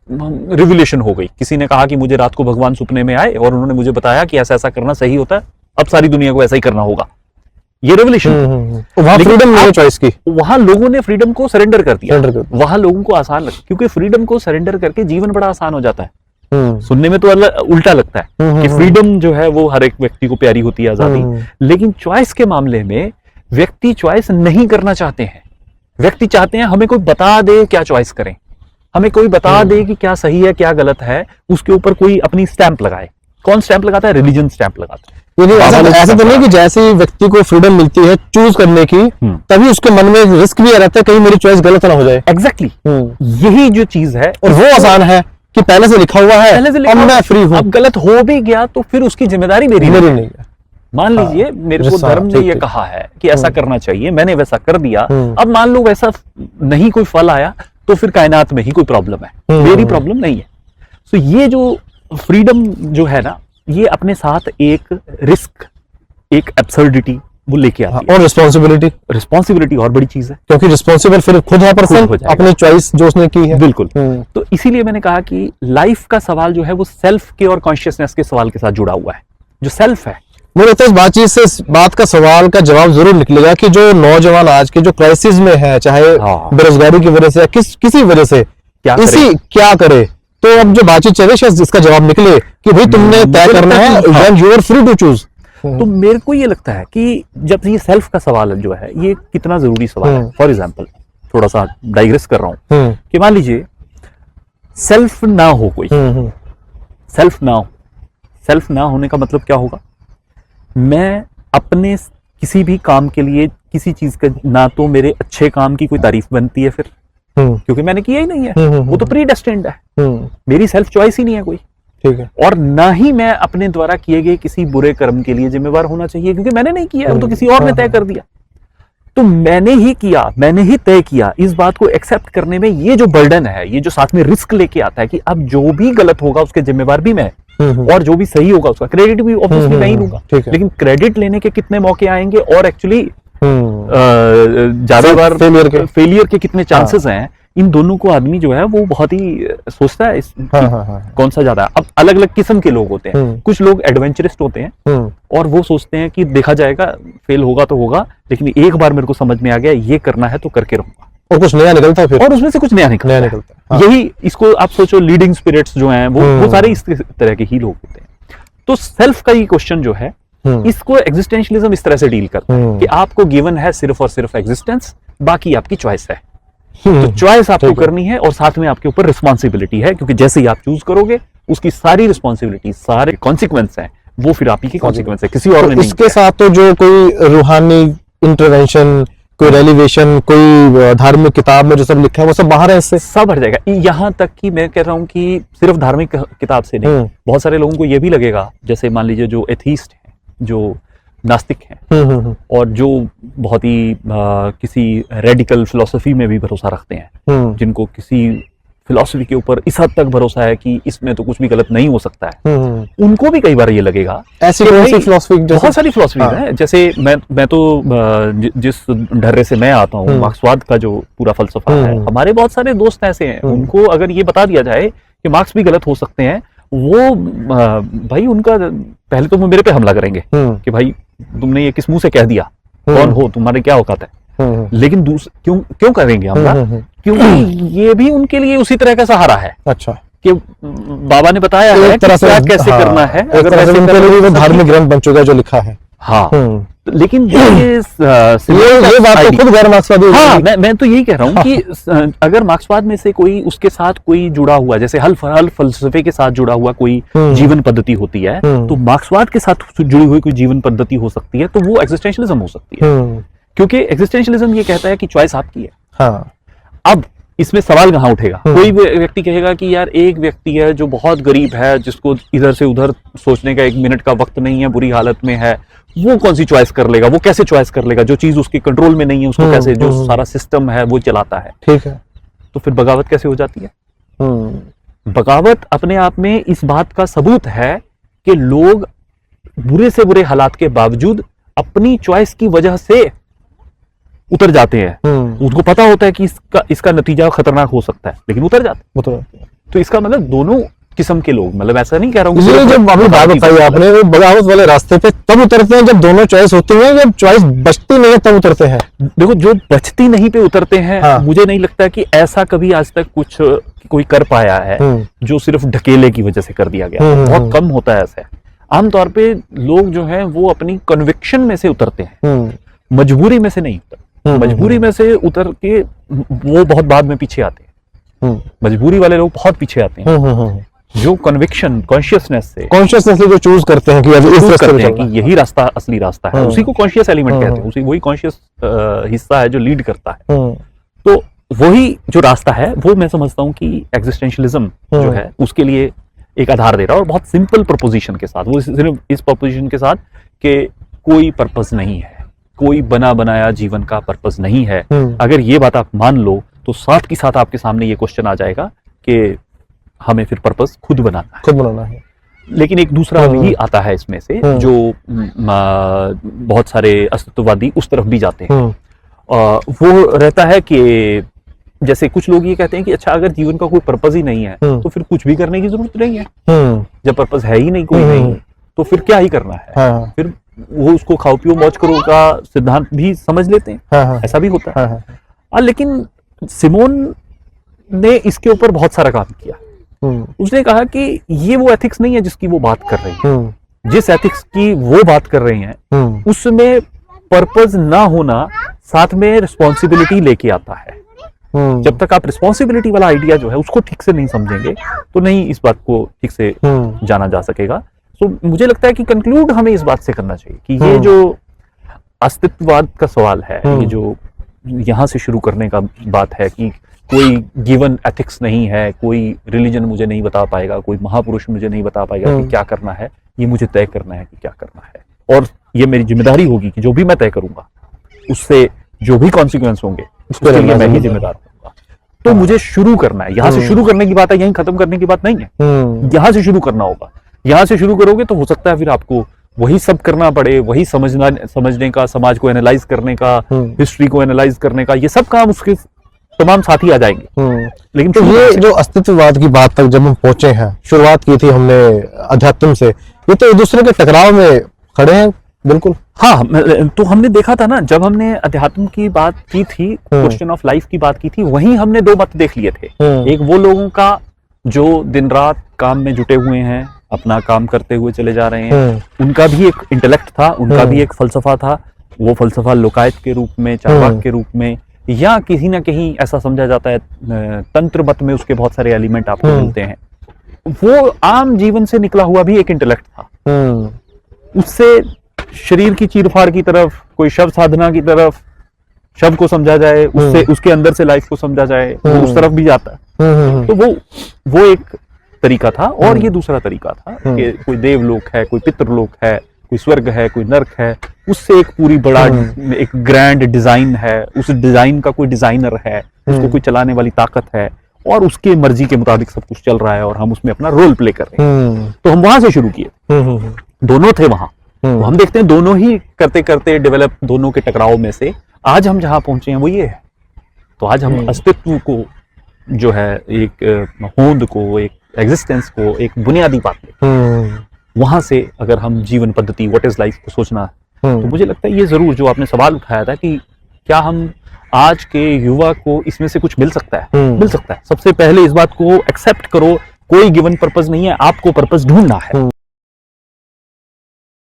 Revolution हो गई, किसी ने कहा कि मुझे रात को भगवान सपने में आए और उन्होंने मुझे बताया कि ऐसा ऐसा करना सही होता है, अब सारी दुनिया को ऐसा ही करना होगा, ये रेवोल्यूशन। वहां फ्रीडम नहीं है चॉइस की, वहां लोगों ने फ्रीडम को सरेंडर कर दिया, वहां लोगों को आसान लगा, क्योंकि फ्रीडम को सरेंडर करके जीवन बड़ा आसान हो जाता है। सुनने में तो उल्टा लगता है कि फ्रीडम जो है वो हर एक व्यक्ति को प्यारी होती है, आजादी, लेकिन चॉइस के मामले में व्यक्ति चॉइस नहीं करना चाहते हैं। व्यक्ति चाहते हैं हमें कोई बता दे क्या चॉइस करें, हमें कोई बता दे कि क्या सही है क्या गलत है, उसके ऊपर कोई अपनी स्टैंप लगाए। कौन स्टैंप लगाता है? रिलीजन स्टैंप लगाता है। ऐसा तो नहीं कि जैसे ही व्यक्ति को फ्रीडम मिलती है चूज करने की, तभी उसके मन में रिस्क भी रहता है कहीं मेरी चॉइस गलत ना हो जाए। एग्जैक्टली यही जो चीज है, और वो आसान है कि पहले से लिखा हुआ है, अब मैं फ्री हूं। अब गलत हो भी गया तो फिर उसकी जिम्मेदारी मेरी नहीं है। मान लीजिए मेरे को धर्म ने ये कहा है कि ऐसा करना चाहिए, मैंने वैसा कर दिया, अब मान लो वैसा नहीं कोई फल आया तो फिर कायनात में ही कोई प्रॉब्लम है, मेरी प्रॉब्लम नहीं है। तो ये जो फ्रीडम जो है ना, ये अपने साथ एक रिस्क, एक एब्सर्डिटी वो लेके आती है, और रिस्पॉन्सिबिलिटी और बड़ी चीज है, क्योंकि रिस्पॉन्सिबल फिर खुद है पर्सन, अपनी चॉइस जो उसने की है। बिल्कुल। तो इसीलिए मैंने कहा कि लाइफ का सवाल जो है वो सेल्फ के और कॉन्शियसनेस के सवाल के साथ जुड़ा हुआ है। जो सेल्फ है, मुझे लगता है इस बातचीत से इस बात का सवाल का जवाब जरूर निकलेगा कि जो नौजवान आज के जो क्राइसिस में है, चाहे बेरोजगारी की वजह से या किसी वजह से, क्या करे। तो अब जो बातचीत चल रही है शायद इसका जवाब निकले कि भाई तुमने तय करना है, when you are free to choose. तो मेरे को ये लगता है कि जब ये सेल्फ का सवाल जो है ये कितना जरूरी सवाल है। फॉर एग्जाम्पल, थोड़ा सा डाइग्रेस कर रहा हूं कि मान लीजिए सेल्फ ना हो कोई, सेल्फ ना होने का मतलब क्या होगा? मैं अपने किसी भी काम के लिए किसी चीज का, ना तो मेरे अच्छे काम की कोई तारीफ बनती है फिर, क्योंकि मैंने किया ही नहीं है, वो तो प्रीडेस्टिन्ड है, मेरी सेल्फ चॉइस ही नहीं है कोई। ठीक है। और ना ही मैं अपने द्वारा किए गए किसी बुरे कर्म के लिए जिम्मेवार होना चाहिए, क्योंकि मैंने नहीं किया, वो तो किसी और ने तय कर दिया। तो मैंने ही किया, मैंने ही तय किया, इस बात को एक्सेप्ट करने में ये जो बर्डन है, ये जो साथ में रिस्क लेके आता है कि अब जो भी गलत होगा उसके जिम्मेवार भी मैं, और जो भी सही होगा उसका क्रेडिट भी ऑब्वियसली मैं ही लूंगा। लेकिन क्रेडिट लेने के कितने मौके आएंगे और एक्चुअली ज्यादा बार फेलियर के कितने चांसेस हैं, इन दोनों को आदमी जो है वो बहुत ही सोचता है कौन सा ज्यादा। अब अलग अलग किस्म के लोग होते हैं, कुछ लोग एडवेंचरिस्ट होते हैं और वो सोचते हैं कि देखा जाएगा, फेल होगा तो होगा, लेकिन एक बार मेरे को समझ में आ गया ये करना है तो करके रहूंगा, और कुछ नया निकलता है फिर, और उसमें से कुछ नया निकलता है। यही इसको आप सोचो, लीडिंग स्पिरिट्स जो हैं वो सारे इस तरह के ही लोग होते हैं। तो सेल्फ का ये क्वेश्चन जो है, इसको एग्जिस्टेंशियलिज्म इस तरह से डील करता है कि आपको गिवन है सिर्फ और सिर्फ एग्जिस्टेंस, बाकी आपकी चॉइस है। तो चॉइस आपको करनी है और साथ में आपके ऊपर रिस्पॉन्सिबिलिटी है, क्योंकि जैसे ही आप चूज करोगे उसकी सारी रिस्पॉन्सिबिलिटी, सारे कॉन्सिक्वेंस हैं, वो फिर आप ही की कॉन्सिक्वेंस है, किसी और ने नहीं। इसके साथ तो जो कोई रूहानी इंटरवेंशन, कोई रेलिवेशन, कोई धार्मिक किताब में जो सब लिखा है वो सब बाहर है, इससे सब हट जाएगा। यहाँ तक कि मैं कह रहा हूँ कि सिर्फ धार्मिक किताब से नहीं, बहुत सारे लोगों को ये भी लगेगा, जैसे मान लीजिए जो एथीस्ट है, जो नास्तिक हैं, और जो बहुत ही किसी रेडिकल फिलॉसफी में भी भरोसा रखते हैं, जिनको किसी फिलॉसफी के ऊपर इस हद तक भरोसा है कि इसमें तो कुछ भी गलत नहीं हो सकता है, उनको भी कई बार ये लगेगा। ऐसी फिलॉसफी बहुत सारी फिलॉसफी है। जैसे मैं तो जिस ढर्रे से मैं आता हूँ, मार्क्सवाद का जो पूरा फलसफा है, हमारे बहुत सारे दोस्त ऐसे हैं, उनको अगर ये बता दिया जाए कि मार्क्स भी गलत हो सकते हैं, वो भाई उनका पहले तो वो मेरे पे हमला करेंगे कि भाई तुमने ये किस मुंह से कह दिया, कौन हो, तुम्हारे क्या औकात है। लेकिन क्यों करेंगे हमला? क्योंकि ये भी उनके लिए उसी तरह का सहारा है। अच्छा, कि बाबा ने बताया है कि क्या कैसे करना है, अगर वैसे उनके लिए वो धार्मिक ग्रंथ बन चुका है जो लिखा है। हाँ, लेकिन ये बात तो खुद गैर मार्क्सवादी। हाँ, मैं तो यही कह रहा हूँ कि अगर मार्क्सवाद में से कोई उसके साथ कोई जुड़ा हुआ, जैसे हल फलसफे के साथ जुड़ा हुआ कोई जीवन पद्धति होती है, तो मार्क्सवाद के साथ जुड़ी हुई कोई जीवन पद्धति हो सकती है, तो वो एग्जिस्टेंशियलिज्म हो सकती है, क्योंकि एग्जिस्टेंशियलिज्म ये कहता है कि चॉइस आपकी है। हाँ। अब इसमें सवाल कहाँ उठेगा? कोई व्यक्ति कहेगा कि यार एक व्यक्ति है जो बहुत गरीब है, जिसको इधर से उधर सोचने का 1 मिनट का वक्त नहीं है, बुरी हालत में है, वो कौन सी चॉइस कर लेगा? वो कैसे चॉइस कर लेगा? जो चीज उसके कंट्रोल में नहीं है उसको कैसे, जो सारा सिस्टम है वो चलाता है। ठीक है। तो फिर बगावत कैसे हो जाती है? बगावत अपने आप में इस बात का सबूत है कि लोग बुरे से बुरे हालात के बावजूद अपनी चॉइस की वजह से उतर जाते हैं। उनको पता होता है कि इसका नतीजा खतरनाक हो सकता है, लेकिन उतर जाते हैं। तो इसका मतलब दोनों किस्म के लोग, मतलब ऐसा नहीं कह रहा हूँ जब अभी बात बताई आपने वो बगावत वाले रास्ते पे तब उतरते हैं जब दोनों चॉइस होती है, जब चॉइस बचती नहीं है तब उतरते हैं। देखो जो बचती नहीं पे उतरते हैं, हाँ। मुझे नहीं लगता कि ऐसा कभी आज तक कुछ कोई कर पाया है जो सिर्फ ढकेले की वजह से कर दिया गया। बहुत कम होता है ऐसा। आमतौर पे लोग जो है वो अपनी कन्विक्शन में से उतरते हैं, मजबूरी में से नहीं उतर। मजबूरी में से उतर के वो बहुत बाद में पीछे आते हैं। मजबूरी वाले लोग बहुत पीछे आते हैं। जो कन्विक्शन कॉन्शियसनेस से जो चूज करते हैं कि इस रास्ते पे कि यही रास्ता असली रास्ता है, उसी को कॉन्शियस एलिमेंट कहते हैं। उसी वही कॉन्शियस हिस्सा है जो लीड करता है। तो वही जो रास्ता है वो मैं समझता हूँ कि एग्जिस्टेंशियलिज्म जो है उसके लिए एक आधार दे रहा है, और बहुत सिंपल प्रोपोजिशन के साथ। वो सिर्फ इस प्रोपोजिशन के साथ कि कोई पर्पस नहीं है, कोई बना बनाया जीवन का पर्पस नहीं है। अगर ये बात आप मान लो तो साथ के साथ आपके सामने ये क्वेश्चन आ जाएगा कि हमें फिर पर्पस खुद बनाना है। लेकिन एक दूसरा भी आता है इसमें से, जो बहुत सारे अस्तित्ववादी उस तरफ भी जाते हैं। वो रहता है कि जैसे कुछ लोग ये कहते हैं कि अच्छा अगर जीवन का कोई पर्पस ही नहीं है तो फिर कुछ भी करने की जरूरत नहीं है। जब पर्पस है ही नहीं, कोई नहीं, तो फिर क्या ही करना है। फिर वो उसको खाओ पियो मौज करो का सिद्धांत भी समझ लेते हैं। ऐसा भी होता है। लेकिन सिमोन ने इसके ऊपर बहुत सारा काम किया। उसने कहा कि ये वो एथिक्स नहीं है जिसकी वो बात कर रही है। जिस एथिक्स की वो बात कर रही हैं उसमें पर्पस ना होना साथ में रिस्पॉन्सिबिलिटी लेके आता है। जब तक आप रिस्पॉन्सिबिलिटी वाला आइडिया जो है उसको ठीक से नहीं समझेंगे तो नहीं इस बात को ठीक से जाना जा सकेगा। तो मुझे लगता है कि कंक्लूड हमें इस बात से करना चाहिए कि ये जो अस्तित्ववाद का सवाल है, ये जो यहाँ से शुरू करने का बात है कि कोई गिवन एथिक्स नहीं है, कोई रिलीजन मुझे नहीं बता पाएगा, कोई महापुरुष मुझे नहीं बता पाएगा कि क्या करना है, ये मुझे तय करना है कि क्या करना है। और ये मेरी जिम्मेदारी होगी कि जो भी मैं तय करूंगा उससे जो भी कॉन्सिक्वेंस होंगे उसके लिए मैं ही जिम्मेदार होऊंगा। तो मुझे शुरू करना है, यहाँ से शुरू करने की बात है, यहीं खत्म करने की बात नहीं है। यहाँ से शुरू करना होगा। यहाँ से शुरू करोगे तो हो सकता है फिर आपको वही सब करना पड़े, वही समझने का, समाज को एनालाइज करने का, हिस्ट्री को एनालाइज करने का, ये सब काम उसके तमाम साथी आ जाएंगे। लेकिन तो ये जो अस्तित्ववाद की बात तक जब हम पहुंचे हैं, शुरुआत की थी हमने अध्यात्म से, ये तो एक दूसरे के टकराव में खड़े हैं। बिल्कुल हाँ, तो हमने देखा था ना जब हमने अध्यात्म की बात की थी, क्वेश्चन ऑफ लाइफ की बात की थी, वहीं हमने दो मत देख लिए थे। एक वो लोगों का जो दिन रात काम में जुटे हुए हैं, अपना काम करते हुए चले जा रहे हैं, उनका भी एक इंटेलेक्ट था, उनका भी एक फलसफा था। वो फलसफा लोकायत के रूप में, चार्वाक के रूप में, या किसी ना कहीं ऐसा समझा जाता है तंत्र मत में उसके बहुत सारे एलिमेंट आपको मिलते हैं। वो आम जीवन से निकला हुआ भी एक इंटेलेक्ट था। उससे शरीर की चीरफाड़ की तरफ, कोई शव साधना की तरफ, शव को समझा जाए, उससे उसके अंदर से लाइफ को समझा जाए, वो उस तरफ भी जाता है। तो वो एक तरीका था। और ये दूसरा तरीका था कि कोई देवलोक है, कोई पितृलोक है, कोई स्वर्ग है, कोई नर्क है, उससे एक पूरी बड़ा एक ग्रैंड डिजाइन है, उस डिजाइन का कोई डिजाइनर है, उसको कोई चलाने वाली ताकत है, और उसके मर्जी के मुताबिक सब कुछ चल रहा है और हम उसमें अपना रोल प्ले कर रहे हैं। तो हम वहां से शुरू किए, दोनों थे वहां। तो हम देखते हैं दोनों ही करते करते डेवलप, दोनों के टकराव में से आज हम जहां पहुंचे हैं वो ये है। तो आज हम अस्तित्व को जो है, एक होंद को, एक एग्जिस्टेंस को, एक बुनियादी बात लेते वहां से अगर हम जीवन पद्धति, व्हाट इज लाइफ को सोचना, तो मुझे लगता है ये जरूर जो आपने सवाल उठाया था कि क्या हम आज के युवा को इसमें से कुछ मिल सकता है, मिल सकता है। सबसे पहले इस बात को एक्सेप्ट करो, कोई गिवन पर्पस नहीं है, आपको पर्पस ढूंढना है।